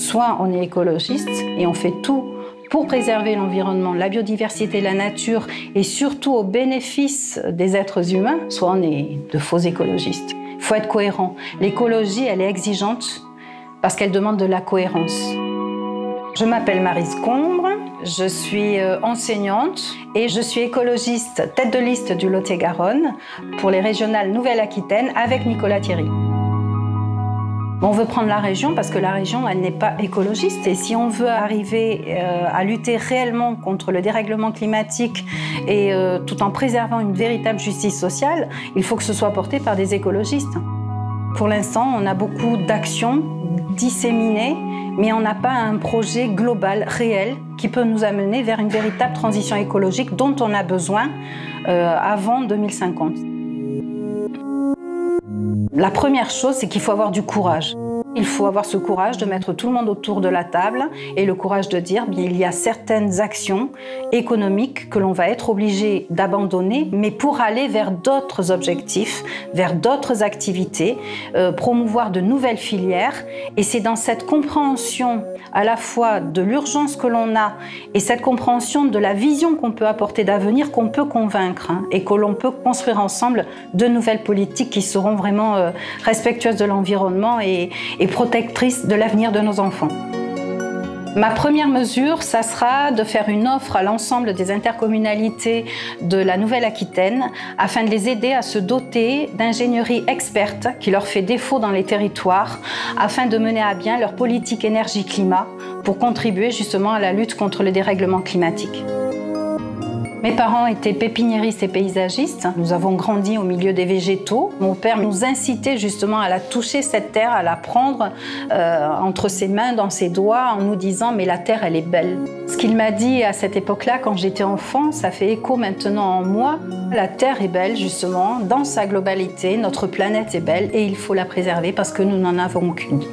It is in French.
soit on est écologiste et on fait tout pour préserver l'environnement, la biodiversité, la nature et surtout au bénéfice des êtres humains, soit on est de faux écologistes. Il faut être cohérent. L'écologie, elle est exigeante parce qu'elle demande de la cohérence. Je m'appelle Maryse Combre, je suis enseignante et je suis écologiste tête de liste du Lot-et-Garonne pour les régionales Nouvelle-Aquitaine avec Nicolas Thierry. On veut prendre la région parce que la région, elle n'est pas écologiste. Et si on veut arriver à lutter réellement contre le dérèglement climatique et tout en préservant une véritable justice sociale, il faut que ce soit porté par des écologistes. Pour l'instant, on a beaucoup d'actions disséminées, mais on n'a pas un projet global, réel, qui peut nous amener vers une véritable transition écologique dont on a besoin avant 2050. La première chose, c'est qu'il faut avoir du courage. Il faut avoir ce courage de mettre tout le monde autour de la table et le courage de dire bien, il y a certaines actions économiques que l'on va être obligé d'abandonner, mais pour aller vers d'autres objectifs, vers d'autres activités, promouvoir de nouvelles filières. Et c'est dans cette compréhension à la fois de l'urgence que l'on a et cette compréhension de la vision qu'on peut apporter d'avenir qu'on peut convaincre et que l'on peut construire ensemble de nouvelles politiques qui seront vraiment respectueuses de l'environnement et protectrices de l'avenir de nos enfants. Ma première mesure, ça sera de faire une offre à l'ensemble des intercommunalités de la Nouvelle-Aquitaine afin de les aider à se doter d'ingénierie experte qui leur fait défaut dans les territoires afin de mener à bien leur politique énergie-climat pour contribuer justement à la lutte contre le dérèglement climatique. Mes parents étaient pépiniéristes et paysagistes. Nous avons grandi au milieu des végétaux. Mon père nous incitait justement à la toucher, cette terre, à la prendre entre ses mains, dans ses doigts, en nous disant « mais la terre, elle est belle ». Ce qu'il m'a dit à cette époque-là, quand j'étais enfant, ça fait écho maintenant en moi. La terre est belle, justement, dans sa globalité. Notre planète est belle et il faut la préserver parce que nous n'en avons qu'une.